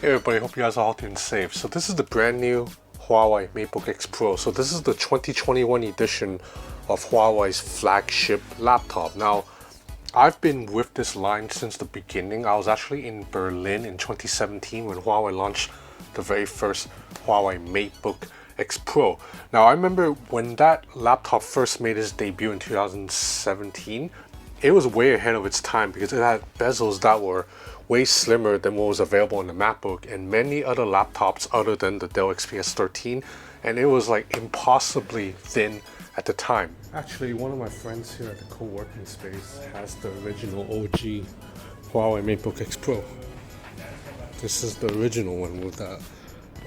Hey everybody, hope you guys are all doing safe. So this is the brand new Huawei MateBook X Pro. So this is the 2021 edition of Huawei's flagship laptop. Now, I've been with this line since the beginning. I was actually in Berlin in 2017 when Huawei launched the very first Huawei MateBook X Pro. Now, I remember when that laptop first made its debut in 2017, it was way ahead of its time because it had bezels that were way slimmer than what was available on the MacBook and many other laptops other than the Dell XPS 13, and it was like impossibly thin at the time. Actually, one of my friends here at the co-working space has the original OG Huawei MateBook X Pro. This is the original one with that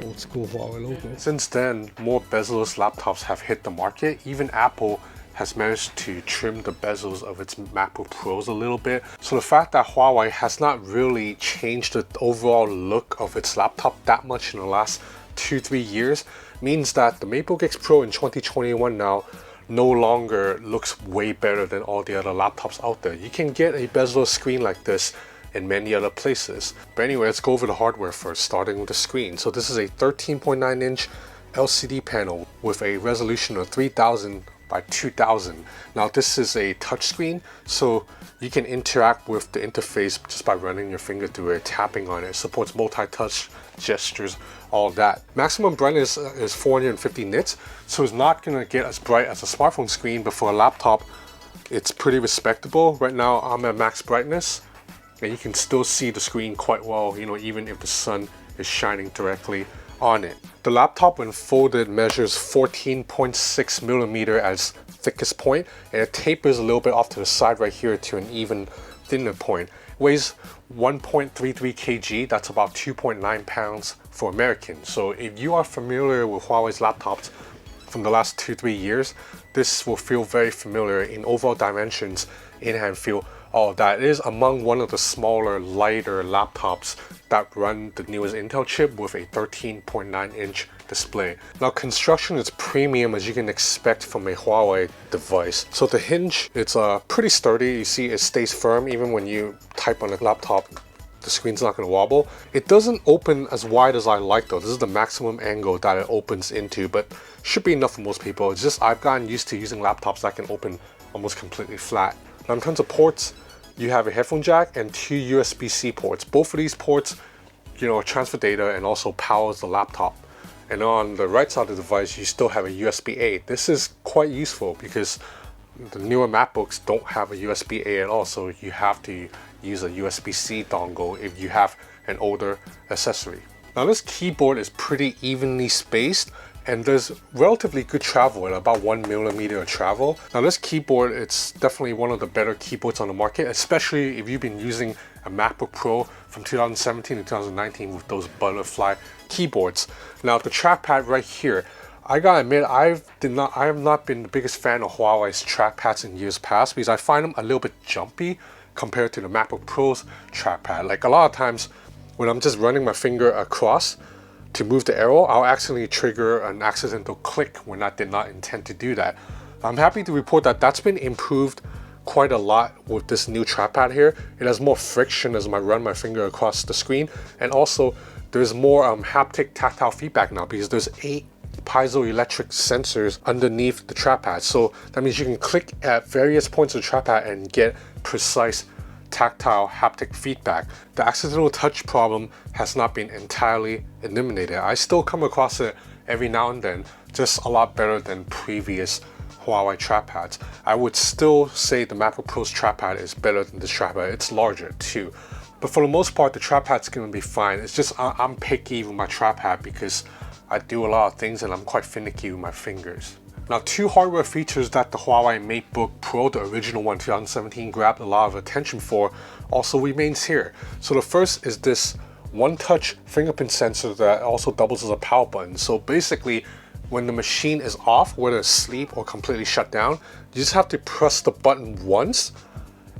old school Huawei logo. Since then, more bezel-less laptops have hit the market. Even Apple has managed to trim the bezels of its MacBook Pros a little bit. So the fact that Huawei has not really changed the overall look of its laptop that much in the last 2-3 years means that the MateBook X Pro in 2021 now no longer looks way better than all the other laptops out there. You can get a bezel screen like this in many other places. But anyway, let's go over the hardware first, starting with the screen. So this is a 13.9 inch LCD panel with a resolution of 3000 by 2000. Now this is a touchscreen, so you can interact with the interface just by running your finger through it, tapping on it. It supports multi-touch gestures, all that. Maximum brightness is 450 nits, so it's not gonna get as bright as a smartphone screen, but for a laptop, it's pretty respectable. Right now, I'm at max brightness, and you can still see the screen quite well, you know, even if the sun is shining directly on it. The laptop, when folded, measures 14.6 millimeter as thickest point, and it tapers a little bit off to the side right here to an even thinner point. It weighs 1.33 kg, that's about 2.9 pounds for Americans. So if you are familiar with Huawei's laptops from the last 2-3 years, this will feel very familiar in overall dimensions, in-hand feel, all that. It is among one of the smaller, lighter laptops that run the newest Intel chip with a 13.9 inch display. Now, construction is premium as you can expect from a Huawei device. So the hinge, it's pretty sturdy. You see it stays firm even when you type on a laptop. The screen's not going to wobble. It doesn't open as wide as I like though. This is the maximum angle that it opens into, but should be enough for most people. It's just I've gotten used to using laptops that can open almost completely flat. Now in terms of ports, you have a headphone jack and 2 USB-C ports. Both of these ports, you know, transfer data and also powers the laptop. And on the right side of the device, you still have a USB-A. This is quite useful because the newer MacBooks don't have a USB-A at all, so you have to use a USB-C dongle if you have an older accessory. Now this keyboard is pretty evenly spaced, and there's relatively good travel at about 1 millimeter of travel. Now this keyboard, it's definitely one of the better keyboards on the market, especially if you've been using a MacBook Pro from 2017 to 2019 with those butterfly keyboards. Now the trackpad right here, I gotta admit, I have not been the biggest fan of Huawei's trackpads in years past because I find them a little bit jumpy compared to the MacBook Pro's trackpad. Like a lot of times when I'm just running my finger across to move the arrow, I'll accidentally trigger an accidental click when I did not intend to do that. I'm happy to report that that's been improved quite a lot with this new trackpad here. It has more friction as I run my finger across the screen, and also there's more haptic tactile feedback now because there's 8 piezoelectric sensors underneath the trackpad. So that means you can click at various points of the trackpad and get precise tactile haptic feedback. The accidental touch problem has not been entirely eliminated. I still come across it every now and then, just a lot better than previous Huawei trackpads. I would still say the MacBook Pro's trackpad is better than this trackpad. It's larger too. But for the most part, the trackpad's gonna be fine. It's just I'm picky with my trackpad because I do a lot of things and I'm quite finicky with my fingers. Now, 2 hardware features that the Huawei MateBook Pro, the original one, 2017, grabbed a lot of attention for also remains here. So the first is this one-touch fingerprint sensor that also doubles as a power button. So basically, when the machine is off, whether it's asleep or completely shut down, you just have to press the button once,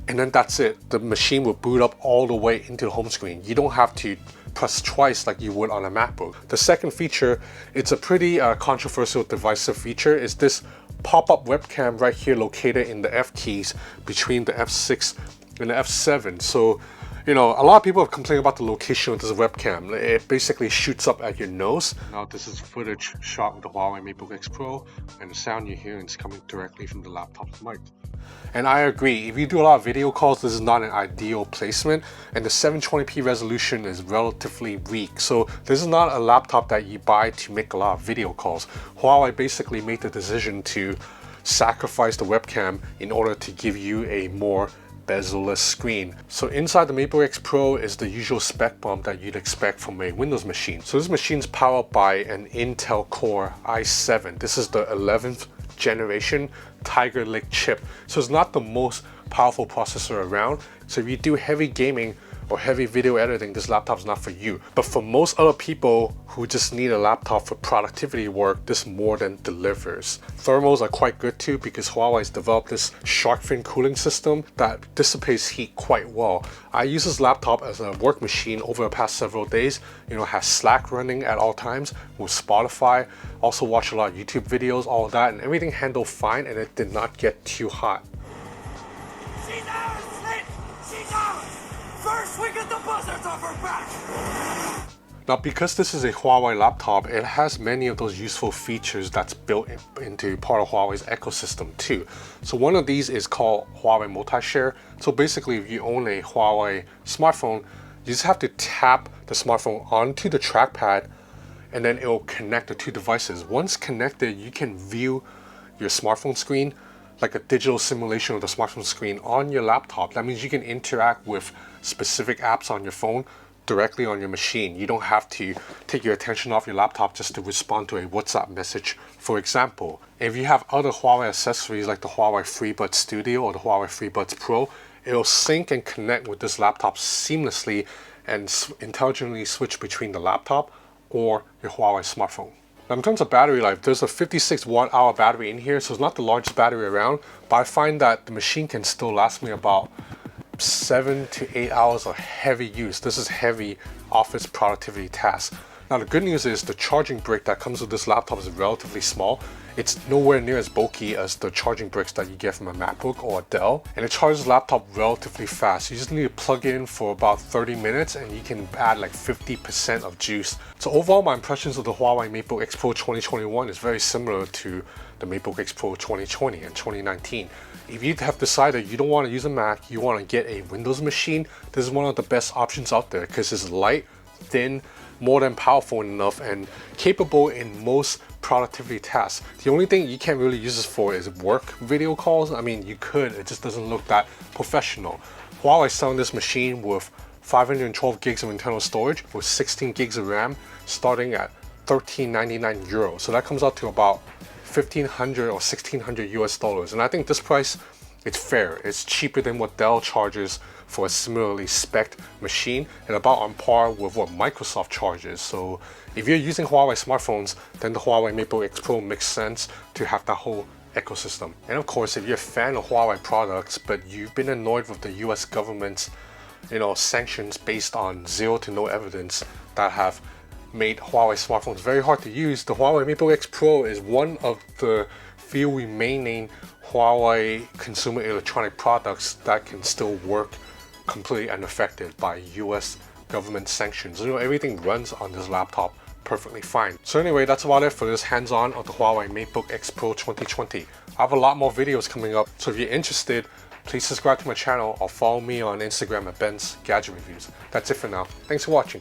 and then that's it. The machine will boot up all the way into the home screen. You don't have to press twice like you would on a MacBook. The second feature, it's a pretty controversial divisive feature, is this pop-up webcam right here located in the F keys between the F6 and the F7. So You know, a lot of people have complained about the location of this webcam. It basically shoots up at your nose. Now this is footage shot with the Huawei MateBook X Pro, and the sound you're hearing is coming directly from the laptop's mic. And I agree, if you do a lot of video calls, this is not an ideal placement, and the 720p resolution is relatively weak. So this is not a laptop that you buy to make a lot of video calls. Huawei basically made the decision to sacrifice the webcam in order to give you a more bezel-less screen. So inside the MateBook X Pro is the usual spec bump that you'd expect from a Windows machine. So this machine's powered by an Intel Core i7. This is the 11th generation Tiger Lake chip. So it's not the most powerful processor around. So if you do heavy gaming or heavy video editing, this laptop is not for you. But for most other people who just need a laptop for productivity work, this more than delivers. Thermals are quite good too, because Huawei's developed this shark fin cooling system that dissipates heat quite well. I use this laptop as a work machine over the past several days. You know, it has Slack running at all times with Spotify. Also watch a lot of YouTube videos, all of that, and everything handled fine, and it did not get too hot. She's ours, Flint! She's ours! First, we get the buzzards off her back! Now, because this is a Huawei laptop, it has many of those useful features that's built into part of Huawei's ecosystem too. So one of these is called Huawei Multi-Share. So basically, if you own a Huawei smartphone, you just have to tap the smartphone onto the trackpad, and then it will connect the two devices. Once connected, you can view your smartphone screen like a digital simulation of the smartphone screen on your laptop. That means you can interact with specific apps on your phone directly on your machine. You don't have to take your attention off your laptop just to respond to a WhatsApp message, for example. If you have other Huawei accessories like the Huawei FreeBuds Studio or the Huawei FreeBuds Pro, it'll sync and connect with this laptop seamlessly and intelligently switch between the laptop or your Huawei smartphone. Now, in terms of battery life, there's a 56 watt-hour battery in here, so it's not the largest battery around, but I find that the machine can still last me about 7 to 8 hours of heavy use. This is heavy office productivity tasks. Now, the good news is the charging brick that comes with this laptop is relatively small. It's nowhere near as bulky as the charging bricks that you get from a MacBook or a Dell, and it charges the laptop relatively fast. You just need to plug in for about 30 minutes and you can add like 50% of juice. So overall, my impressions of the Huawei MateBook X Pro 2021 is very similar to the MateBook X Pro 2020 and 2019. If you have decided you don't want to use a Mac, you want to get a Windows machine, this is one of the best options out there because it's light, thin, more than powerful enough, and capable in most productivity tasks. The only thing you can't really use this for is work video calls. I mean, you could, it just doesn't look that professional. Huawei's selling this machine with 512 gigs of internal storage with 16 gigs of RAM, starting at €13.99. So that comes out to about 1,500 or 1,600 US dollars. And I think this price, it's fair. It's cheaper than what Dell charges for a similarly spec'd machine, and about on par with what Microsoft charges. So if you're using Huawei smartphones, then the Huawei MateBook X Pro makes sense to have that whole ecosystem. And of course, if you're a fan of Huawei products, but you've been annoyed with the US government's, sanctions based on zero to no evidence that have made Huawei smartphones very hard to use, the Huawei MateBook X Pro is one of the few remaining Huawei consumer electronic products that can still work completely unaffected by US government sanctions. Everything runs on this laptop perfectly fine. So anyway, that's about it for this hands-on of the Huawei MateBook X Pro 2020. I have a lot more videos coming up, so if you're interested, please subscribe to my channel or follow me on Instagram at Ben's Gadget Reviews. That's it for now. Thanks for watching.